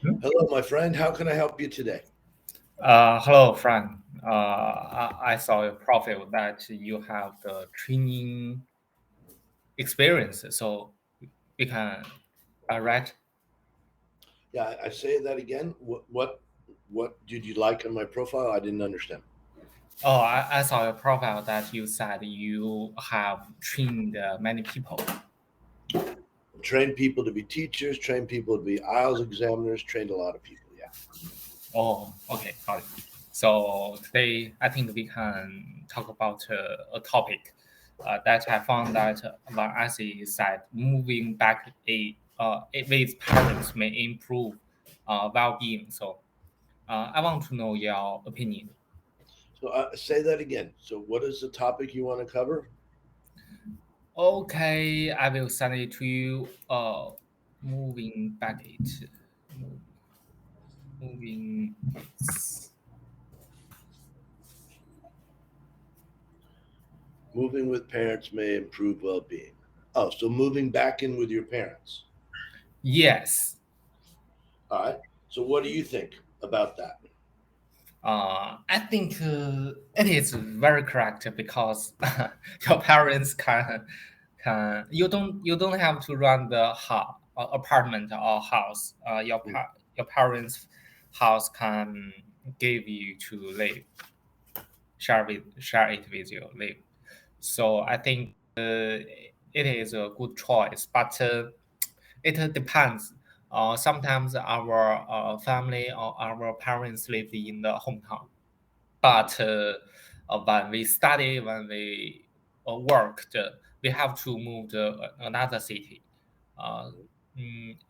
Hello, my friend. How can I help you today? Hello, Frank. I saw your profile that you have the training experience, so we can write. Yeah, I say that again. What did you like on my profile? I didn't understand. Oh, I saw your profile that you said you have trained many people. Train people to be teachers, train people to be IELTS examiners, trained a lot of people. Yeah. Oh, okay, got it. So today, I think we can talk about a topic that I found that one essay said moving back with parents may improve well-being. So I want to know your opinion. So say that again. So what is the topic you want to cover? Okay, I will send it to you. Moving back it, Mo- moving it. Moving with parents may improve well-being. Oh, so moving back in with your parents. Yes. All right. So what do you think about that? I think it is very correct because your parents can you don't have to run the apartment or house. Your parents' house can give you to live, share it with you live. So I think it is a good choice, but it depends. Sometimes our family or our parents live in the hometown, but when we study, when we worked, we have to move to another city. Uh,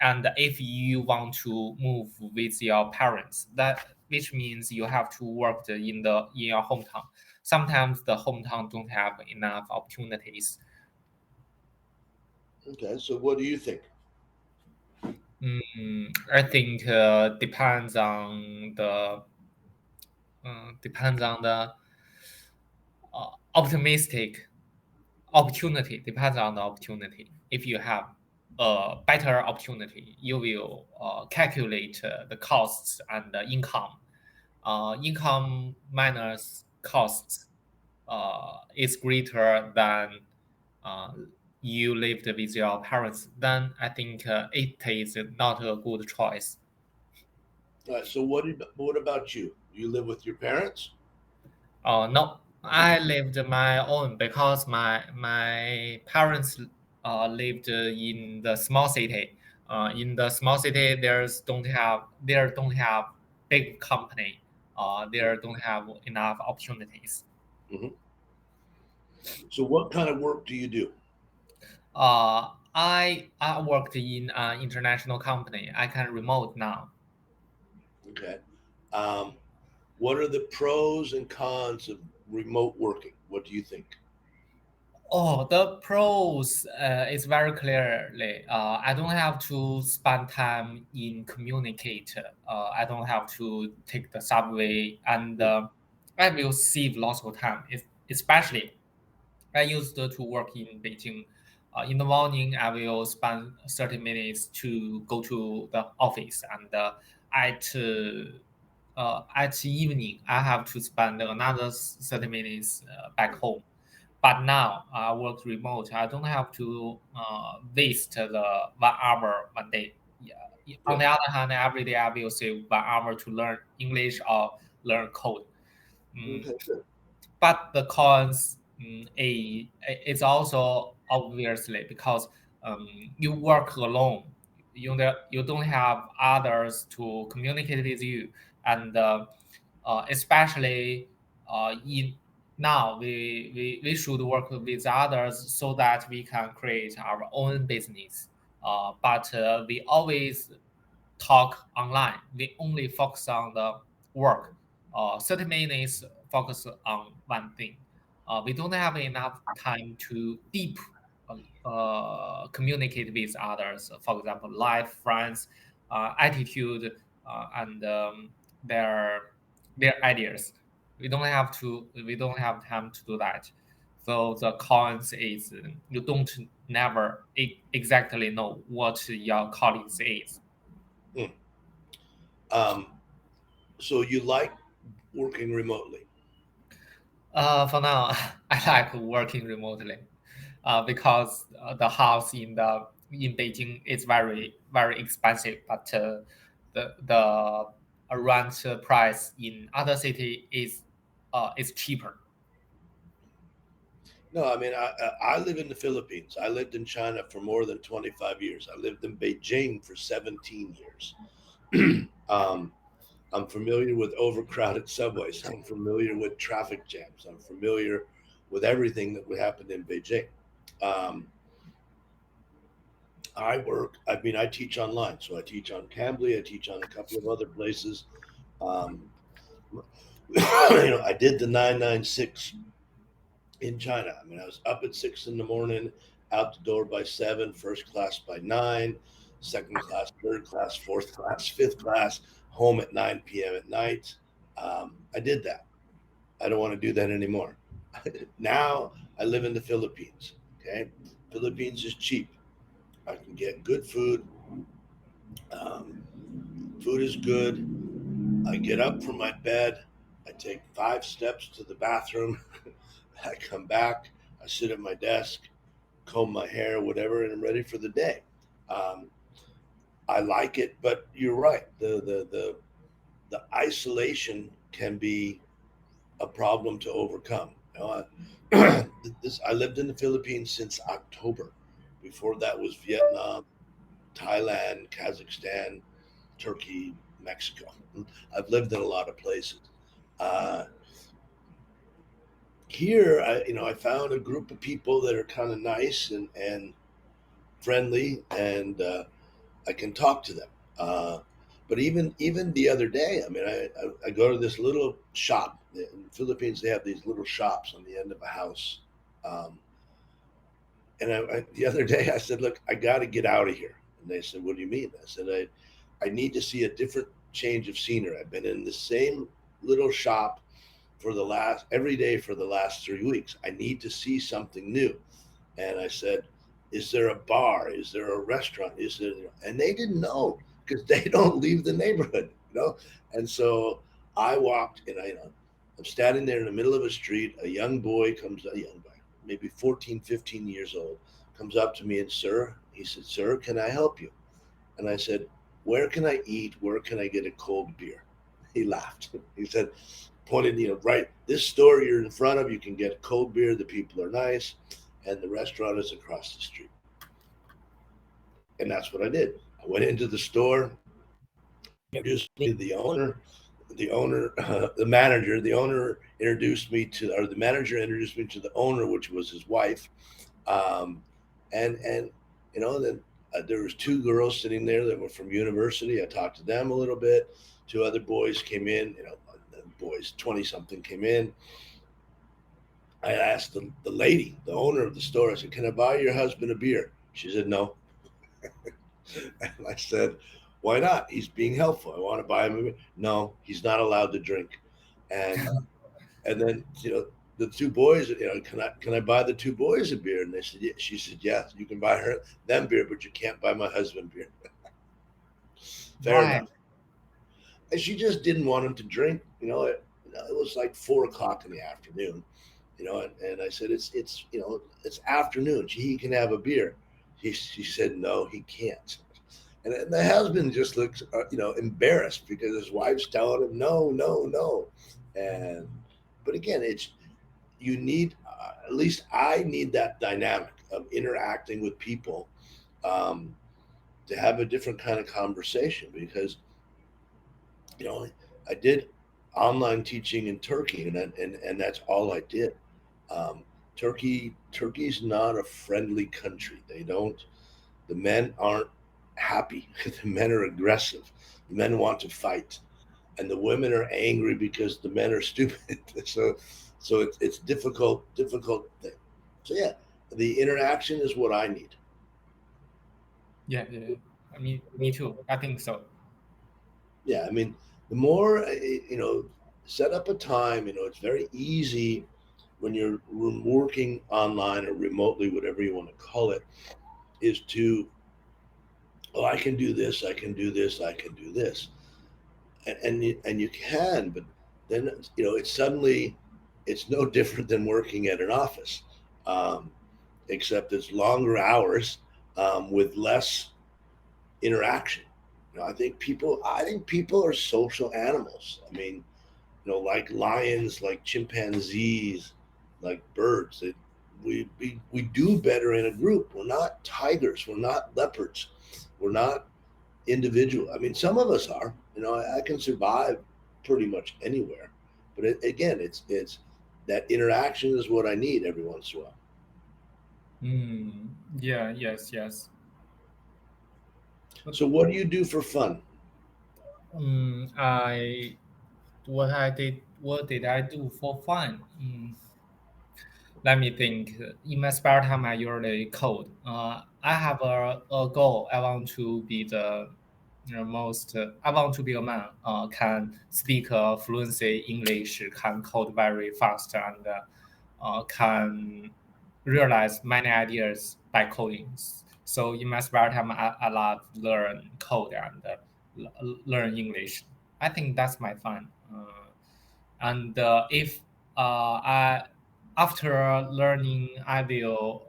and if you want to move with your parents, that which means you have to work in your hometown. Sometimes the hometown don't have enough opportunities. Okay. So what do you think? I think depends on the optimistic opportunity. Depends on the opportunity. If you have a better opportunity, you will calculate the costs and the income. Income minus costs is greater than uh, you lived with your parents. Then I think it is not a good choice. All right. So what about you? You live with your parents? No, I lived my own because my parents lived in the small city. In the small city, there don't have big company. There don't have enough opportunities. Hmm. So what kind of work do you do? I worked in an international company. I can remote now. Okay. Um, what are the pros and cons of remote working? What do you think? Oh, the pros is very clearly. I don't have to spend time in communicate. I don't have to take the subway, and I will save lots of time. Especially, I used to work in Beijing. In the morning, I will spend 30 minutes to go to the office, and at evening, I have to spend another 30 minutes back home. But now I work remote. I don't have to waste the 1 hour one day. Yeah. On Yeah. the other hand, every day I will save 1 hour to learn English or learn code. Mm, Okay. Good. but the cons it's also obviously because you work alone. You don't have others to communicate with you, and especially in now we should work with others so that we can create our own business. But we always talk online. We only focus on the work. 30 minutes focus on one thing. We don't have enough time to deep communicate with others. For example, life, friends, attitude, and their their ideas. We don't have time to do that. So the cons is you don't never exactly know what your colleagues is. Mm. Um, so you like working remotely? For now, I like working remotely, because the house in Beijing is very expensive, but the rent price in other city is cheaper. No, I mean, I live in the Philippines. I lived in China for more than 25 years. I lived in Beijing for 17 years. um, I'm familiar with overcrowded subways. I'm familiar with traffic jams. I'm familiar with everything that would happen in Beijing. Um, I mean, I teach online. So I teach on Cambly. I teach on a couple of other places. Um, I did the 996 in China. I mean, I was up at 6 in the morning, out the door by 7, first class by 9, second class, third class, fourth class, fifth class, home at 9 p.m. at night. I did that. I don't want to do that anymore. Now I live in the Philippines. Okay. Philippines is cheap. I can get good food. Um, Food is good. I get up from my bed. I take 5 steps to the bathroom. I come back. I sit at my desk, comb my hair, whatever, and I'm ready for the day. Um, I like it, but you're right. The isolation can be a problem to overcome. I lived in the Philippines since October. Before that was Vietnam, Thailand, Kazakhstan, Turkey, Mexico. I've lived in a lot of places. Uh, Here, I found a group of people that are kind of nice and friendly, and I can talk to them. But even the other day, I mean, I go to this little shop in the Philippines. They have these little shops on the end of a house, um, and the other day I said, "Look, I got to get out of here." And they said, "What do you mean?" I said, "I need to see a different change of scenery. I've been in the same little shop for the last every day for the last 3 weeks. I need to see something new." And I said, "Is there a bar? Is there a restaurant? Is there?" And they didn't know because they don't leave the neighborhood. And so I walked, and I'm standing there in the middle of a street. A young boy comes, a young boy, maybe 14, 15 years old, comes up to me and, "Sir," he said, "Sir, can I help you?" And I said, "Where can I eat? Where can I get a cold beer?" He laughed. He said, pointed, right, this store you're in front of, you can get cold beer. The people are nice, and the restaurant is across the street. And that's what I did. I went into the store, introduced me to the manager. The owner introduced me to, or the manager introduced me to the owner, which was his wife. Um, and then there was 2 girls sitting there that were from university. I talked to them a little bit. 2 other boys came in. The boys 20 something came in. I asked the lady, the owner of the store, I said, "Can I buy your husband a beer?" She said, "No." And I said, "Why not? He's being helpful. I want to buy him a beer." "No, he's not allowed to drink." And then the 2 boys, can I buy the 2 boys a beer? And they said, yeah. She said, "Yes, you can buy them beer, but you can't buy my husband beer." Fair Why? enough. And she just didn't want him to drink. It was like 4 o'clock in the afternoon. And I said, it's afternoon. He can have a beer. She said, "No, he can't." And the husband just looks, embarrassed because his wife's telling him, "No, no, no." And, but again, you need, at least I need that dynamic of interacting with people, um, to have a different kind of conversation because, you know, I did online teaching in Turkey, and that's all I did. Um, Turkey's not a friendly country. They don't. The men aren't happy. The men are aggressive. The men want to fight, and the women are angry because the men are stupid. So it's difficult thing. So yeah, the interaction is what I need. Yeah, yeah. Me too. I think so. Yeah, I mean, the more set up a time. It's very easy when you're working online or remotely, whatever you want to call it, is to, "Oh, I can do this, I can do this, I can do this." and you can, but then it's suddenly it's no different than working at an office, um, except it's longer hours, with less interaction. I think people are social animals. I mean, like lions, like chimpanzees, like birds. We do better in a group. We're not tigers. We're not leopards. We're not individual. I mean, some of us are. I can survive pretty much anywhere, but again, it's that interaction is what I need every once in a while. Yeah, yes, yes. So, what do you do for fun? I what did I do for fun? Let me think. In my spare time, I usually code. I have a goal. I want to be the most. I want to be a man. Can speak fluency English, can code very fast, and can realize many ideas by coding. So in my spare time, I love learn code and learn English. I think that's my fun. And if I after learning, I will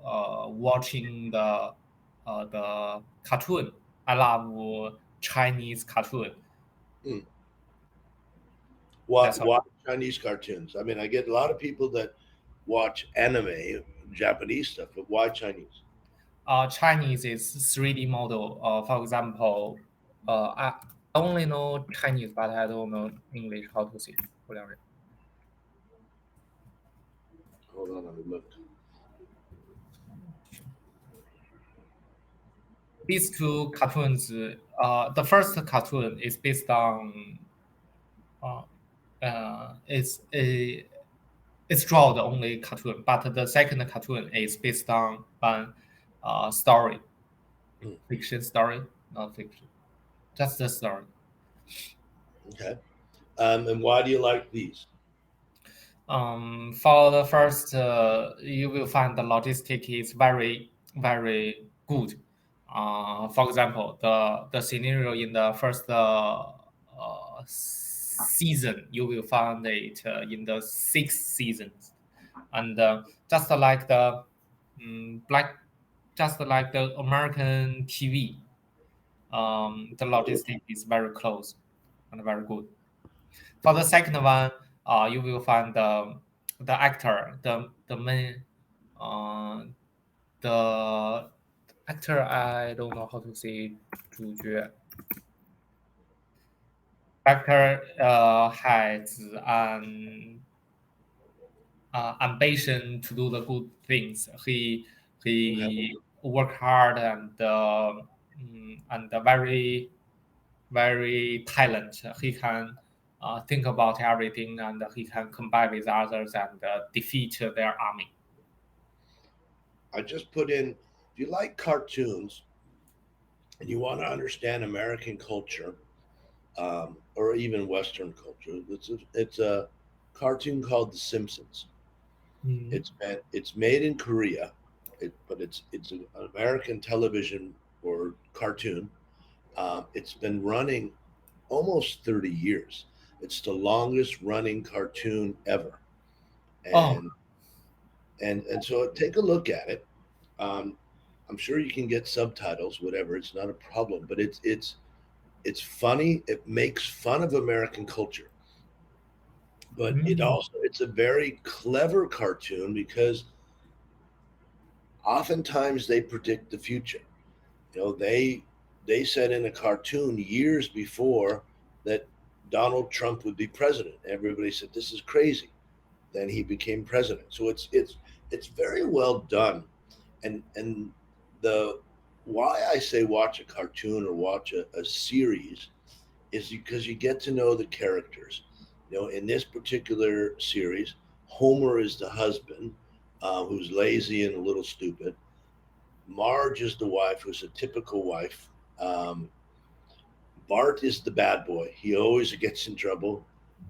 watching the cartoon. I love Chinese cartoon. Hmm. That's all. Watch Chinese cartoons. I mean, I get a lot of people that watch anime, Japanese stuff, but why Chinese? Chinese is 3D model. For example, I only know Chinese, but I don't know English how to say. Whatever. Hold on, let me look. These two cartoons, the first cartoon is based on uh, it's a it's draw the only cartoon, but the second cartoon is based on an story, Hmm. fiction story, not fiction, just the story. Okay. And why do you like these? For the first, you will find the logistic is very good. For example, the scenario in the first season, you will find it in the sixth season, and black, just like the American TV, the logistic is very close and very good. For the second one, you will find the actor, the main, uh, the actor. I don't know how to say 主角. Actor has an ambition to do the good things. Okay. He work hard and very talent. He can think about everything and he can combine with others and defeat their army. I just put in, if you like cartoons and you want to understand American culture, or even Western culture, it's a cartoon called The Simpsons. Mm. It's made in Korea, but it's an American television or cartoon. It's been running almost 30 years. It's the longest running cartoon ever, Oh, and so take a look at it. Um, I'm sure you can get subtitles, whatever. It's not a problem, but it's funny. It makes fun of American culture, but mm. it's a very clever cartoon because oftentimes they predict the future. They said in a cartoon years before that Donald Trump would be president. Everybody said this is crazy. Then he became president. So it's very well done. And the why I say watch a cartoon or watch a series is because you get to know the characters. In this particular series, Homer is the husband, who's lazy and a little stupid. Marge is the wife, who's a typical wife. Um, Bart is the bad boy. He always gets in trouble.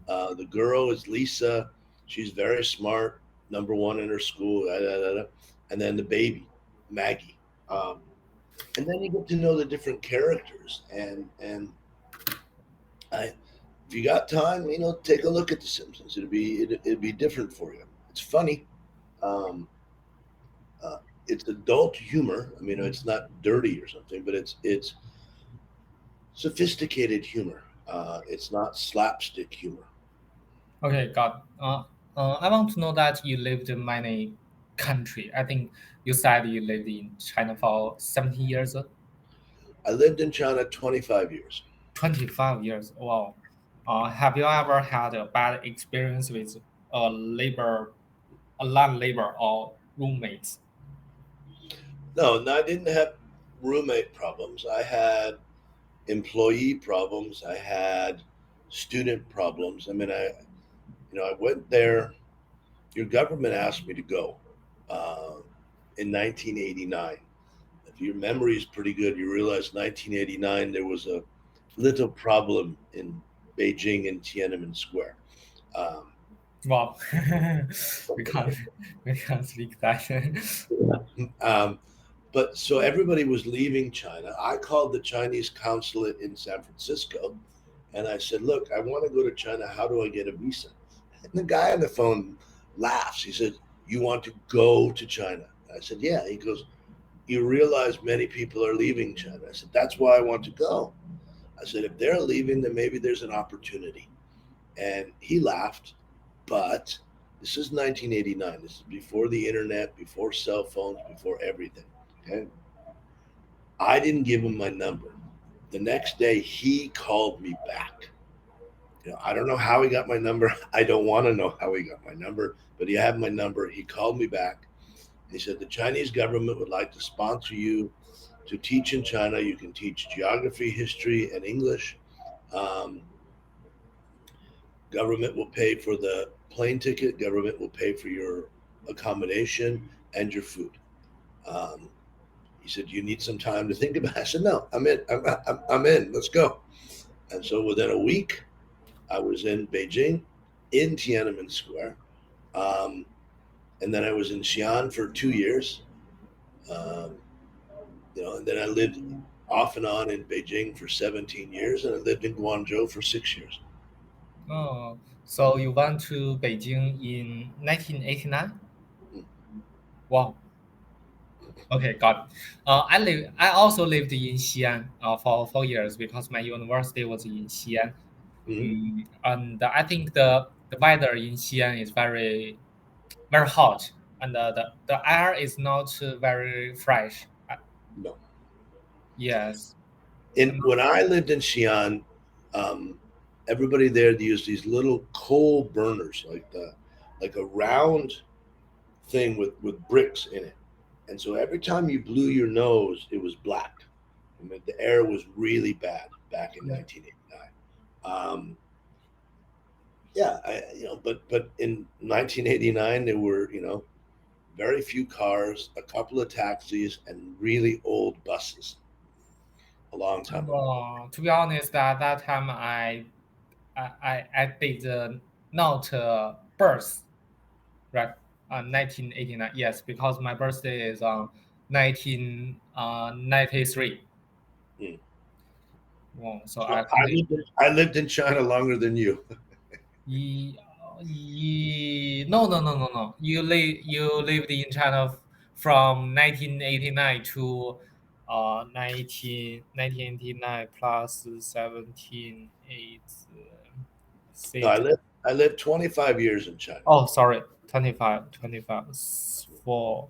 The girl is Lisa. She's very smart, number one in her school. Da, da, da, da. And then the baby, Maggie. Um, and then you get to know the different characters. And I you got time, take a look at The Simpsons. It'd be different for you. It's funny. Um, it's adult humor. I mean, it's not dirty or something, but it's sophisticated humor. It's not slapstick humor. Okay, got. I want to know that you lived in many country. I think you said you lived in China for 17 years, I lived in China 25 years. 25 years. Wow. Have you ever had a bad experience with a land labor or roommates? No, I didn't have roommate problems. I had employee problems. I had student problems. I mean, I went there. Your government asked me to go uh, in 1989. If your memory is pretty good, you realize 1989 there was a little problem in Beijing and Tiananmen Square. Um, Wow. we can't we can't speak that. um, but so everybody was leaving China. I called the Chinese consulate in San Francisco and I said, "Look, I want to go to China. How do I get a visa?" And the guy on the phone laughs. He said, "You want to go to China?" I said, "Yeah." He goes, "You realize many people are leaving China." I said, "That's why I want to go." I said, "If they're leaving, then maybe there's an opportunity." And he laughed, but this is 1989. This is before the internet, before cell phones, before everything. Okay. I didn't give him my number. The next day, he called me back. I don't know how he got my number. I don't want to know how he got my number, but he had my number. He called me back. He said, "The Chinese government would like to sponsor you to teach in China. You can teach geography, history, and English. Um, Government will pay for the plane ticket. Government will pay for your accommodation and your food." Um, he said, "You need some time to think about it." I said, "No, I'm in. I'm in. Let's go." And so within a week, I was in Beijing, in Tiananmen Square. Um, and then I was in Xi'an for 2 years. Um, and then I lived off and on in Beijing for 17 years, and I lived in Guangzhou for 6 years. Oh, so you went to Beijing in 1989? Mm. Wow. Okay, got it. I also lived in Xi'an for 4 years because my university was in Xi'an. Mhm. And I think the weather in Xi'an is very very hot, and the air is not very fresh. No. Yes. When I lived in Xi'an, um, everybody there used these little coal burners, like a round thing with bricks in it. And so every time you blew your nose, it was black. I mean, the air was really bad back in 1989. Um, yeah, but in 1989 there were very few cars, a couple of taxis, and really old buses. A long time ago. To be honest, at that time I did not birth, right? 1989. Yes, because my birthday is on 1993. Mm. Wow, so So I completely. I lived in China longer than you. No. You lived in China from 1989 to 1989 plus 17, 8, No, 6. I lived 25 years in China. Oh, sorry, 25, 4,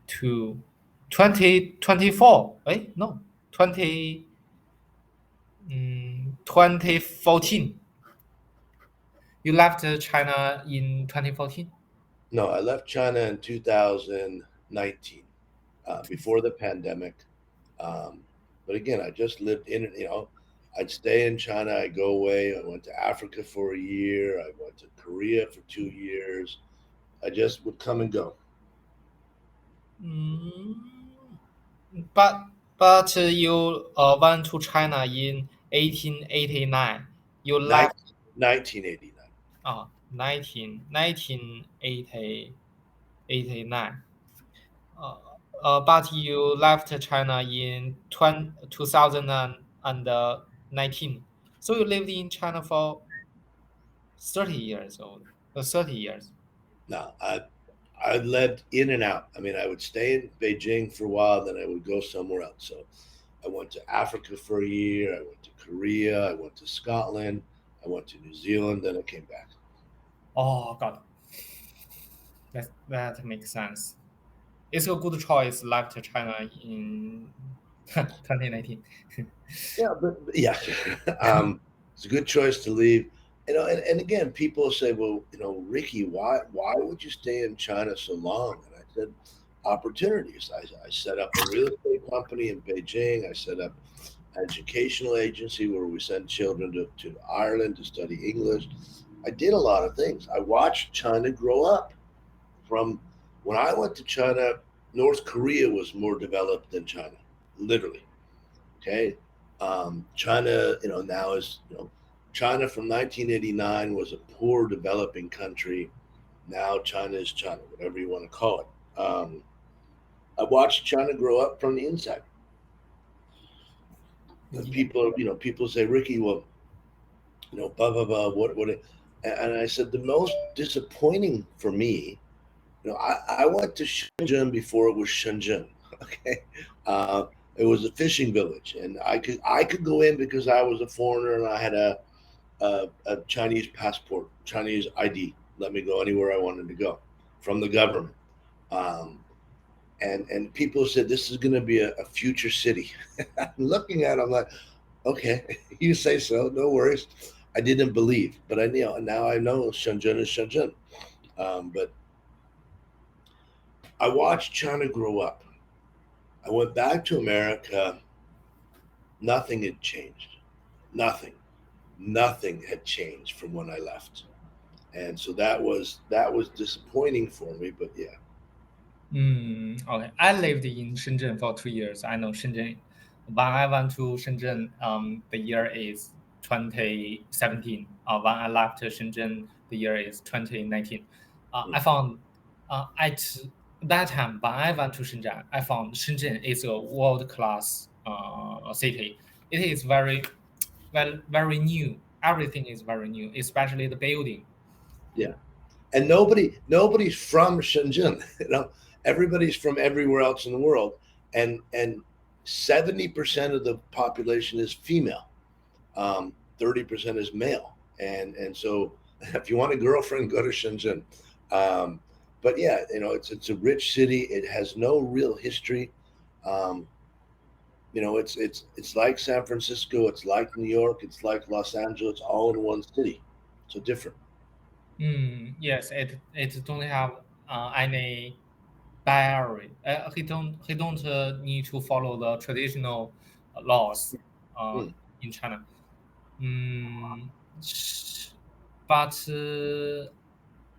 2, 2024. No, 20, 2014. You left China in 2014? No, I left China in 2019, before the pandemic. Um, but again, I just lived in it. I'd stay in China. I'd go away. I went to Africa for a year. I went to Korea for 2 years. I just would come and go. Mm, but you went to China in 1889. You left 1989. 1989. Uh, but you left China in 2019. So you lived in China for 30 years old, 30 years. Now, I led in and out. I mean, I would stay in Beijing for a while, then I would go somewhere else. So I went to Africa for a year. I went to Korea. I went to Scotland. I went to New Zealand. Then I came back. Oh God, that makes sense. It's a good choice left China in 2019. Yeah, but yeah, it's a good choice to leave. And again, people say, "Well, Ricky, why would you stay in China so long?" And I said, "Opportunities." I set up a real estate company in Beijing. I set up an educational agency where we send children to Ireland to study English. I did a lot of things. I watched China grow up. From when I went to China, North Korea was more developed than China, literally. Okay, China, now is China from 1989 was a poor developing country. Now China is China, whatever you want to call it. I watched China grow up from the inside. And Yeah. people say, Ricky, well, blah blah blah. What? And I said the most disappointing for me. I went to Shenzhen before it was Shenzhen. Okay, it was a fishing village, and I could go in because I was a foreigner and I had a Chinese passport, Chinese ID. Let me go anywhere I wanted to go from the government. Um, and people said this is going to be a future city. I'm looking at it, I'm like, okay, you say so, no worries. I didn't believe, but now I know Shenzhen is Shenzhen. But I watched China grow up. I went back to America. Nothing had changed. Nothing. Nothing had changed from when I left. And so that was disappointing for me. But yeah, Okay. I lived in Shenzhen for 2 years. I know Shenzhen. When I went to Shenzhen, the year is 2017. When I left Shenzhen, the year is 2019. I found at that time when I went to Shenzhen, I found Shenzhen is a world class city. It is very new. Everything is very new, especially the building. yeah. And nobody's from Shenzhen. Everybody's from everywhere else in the world, and 70% of the population is female. 30% is male, and so if you want a girlfriend, go to Shenzhen. Um, but yeah, it's a rich city. It has no real history. Um, it's like San Francisco. It's like New York. It's like Los Angeles, all in one city. So different. Yes, it don't have any barrier. He don't need to follow the traditional laws uh, Hmm. in China. Mm, sh- but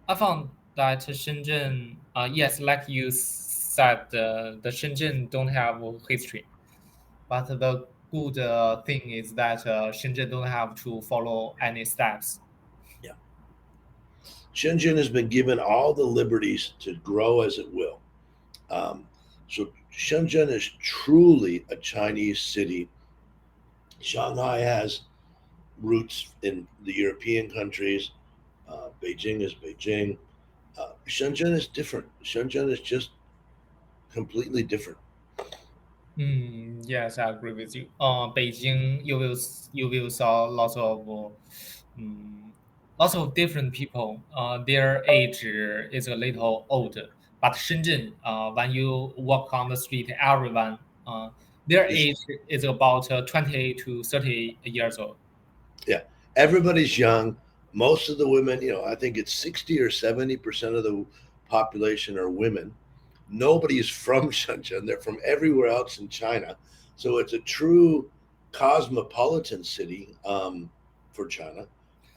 I found that Shenzhen, yes, like you said, the Shenzhen don't have history. But the good thing is that Shenzhen don't have to follow any steps. Yeah. Shenzhen has been given all the liberties to grow as it will. Um, so Shenzhen is truly a Chinese city. Shanghai has roots in the European countries. Beijing is Beijing. Shenzhen is different. Shenzhen is just completely different. Yes, I agree with you. Beijing, you will saw um, lots of different people. Their age is a little older. But Shenzhen, when you walk on the street, everyone, their Is age is about 20 to 30 years old. Yeah, everybody's young. Most of the women, I think it's 60 or 70% of the population are women. Nobody's from Shenzhen. They're from everywhere else in China. So it's a true cosmopolitan city for China.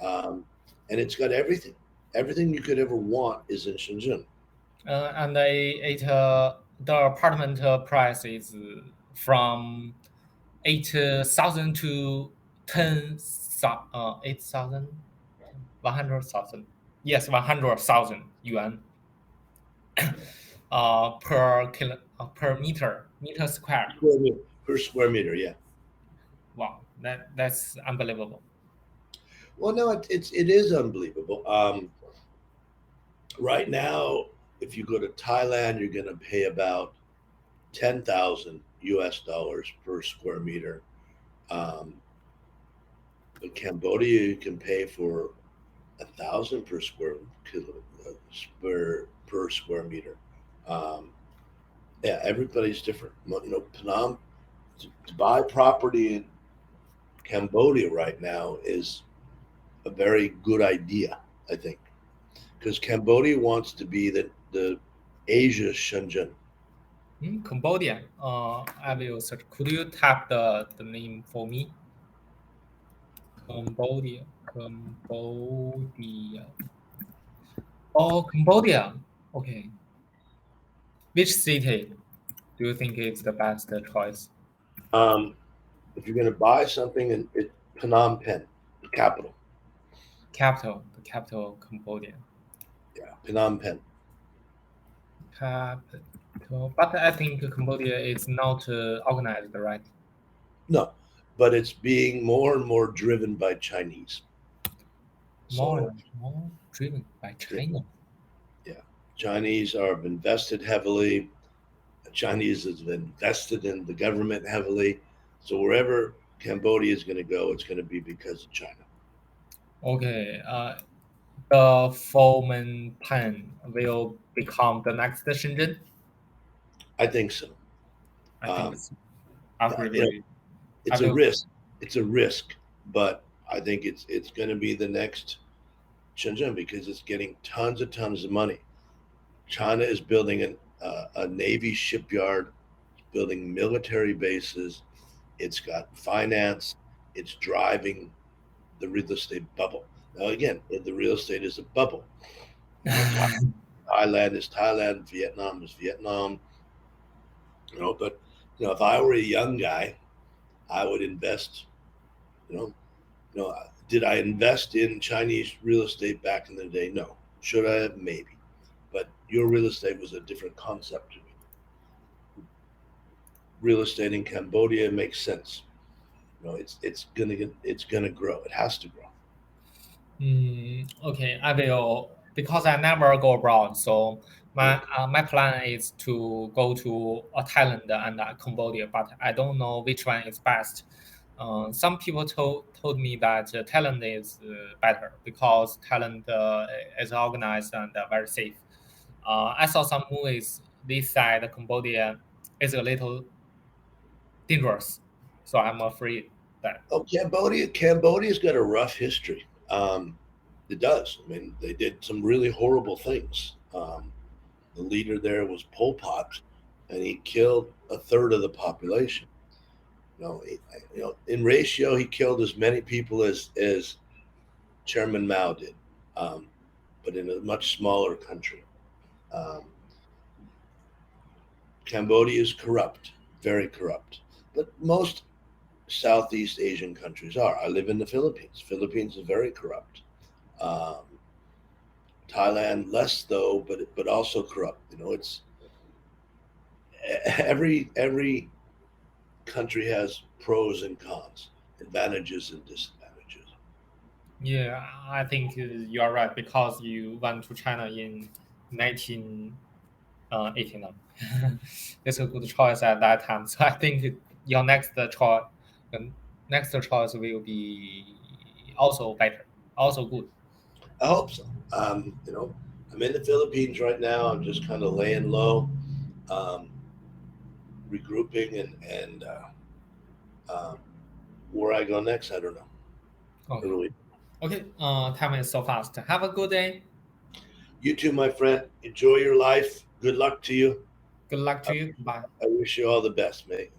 Um, and it's got everything. Everything you could ever want is in Shenzhen. And the apartment price is from 8,000 to 8,000, 100,000. Yes, 100,000 yuan per meter square. Square meter, per square meter, yeah. Wow, that's unbelievable. Well, no, it is unbelievable. Right now, if you go to Thailand, you're going to pay about 10,000 US dollars per square meter. Um, in Cambodia, you can pay for 1,000 per per square meter. Um, yeah, everybody's different. Phnom to buy property in Cambodia right now is a very good idea, I think, because Cambodia wants to be the Asia Shenzhen. Cambodia. I will search. Could you type the name for me? Cambodia. Cambodia. Oh, Cambodia. Okay. Which city do you think is the best choice? If you're going to buy something in Phnom Penh, the capital. The capital, Cambodia. Yeah, Phnom Penh. Capital, but I think Cambodia is not organized, right? No, but it's being more and more driven by Chinese. More So and more driven by yeah, China. yeah. Chinese are invested heavily. Chinese has invested in the government heavily. So wherever Cambodia is going to go, it's going to be because of China. Okay. The Phnom Penh will become the next Shenzhen. I think so. I think Um, so. I agree you know, with you. I it's a will. risk. It's a risk, but I think it's going to be the next Shenzhen because it's getting tons of money. China is building a navy shipyard, building military bases. It's got finance. It's driving the real estate bubble. Now, again, the real estate is a bubble. Thailand is Thailand. Vietnam is Vietnam. But if I were a young guy, I would invest. You know, did I invest in Chinese real estate back in the day? No. Should I have? Maybe. But your real estate was a different concept to me. Real estate in Cambodia makes sense. It's gonna grow. It has to grow. Okay, I will because I never go abroad. So Mm. my plan is to go to Thailand and Cambodia, but I don't know which one is best. Some people told me that Thailand is better because Thailand is organized and very safe. I saw some movies. They said Cambodia is a little dangerous, so I'm afraid that. Oh, Cambodia's got a rough history. It does. I mean, they did some really horrible things. The leader there was Pol Pot, and he killed a third of the population. In ratio, he killed as many people as Chairman Mao did, but in a much smaller country. Um, Cambodia is corrupt, very corrupt, but most Southeast Asian countries are. I live in the Philippines. Philippines is very corrupt. Um, Thailand less though, but also corrupt. It's every country has pros and cons, advantages and disadvantages. Yeah, I think you are right because you went to China in 1989. It's a good choice at that time. So I think your next choice will be also better, also good. I hope so. I'm in the Philippines right now. I'm just kind of laying low, um, regrouping, and where I go next, I don't know. Okay. Really. Okay. Time is so fast. Have a good day. You too, my friend. Enjoy your life. Good luck to you. Good luck to you. Bye. I wish you all the best, mate.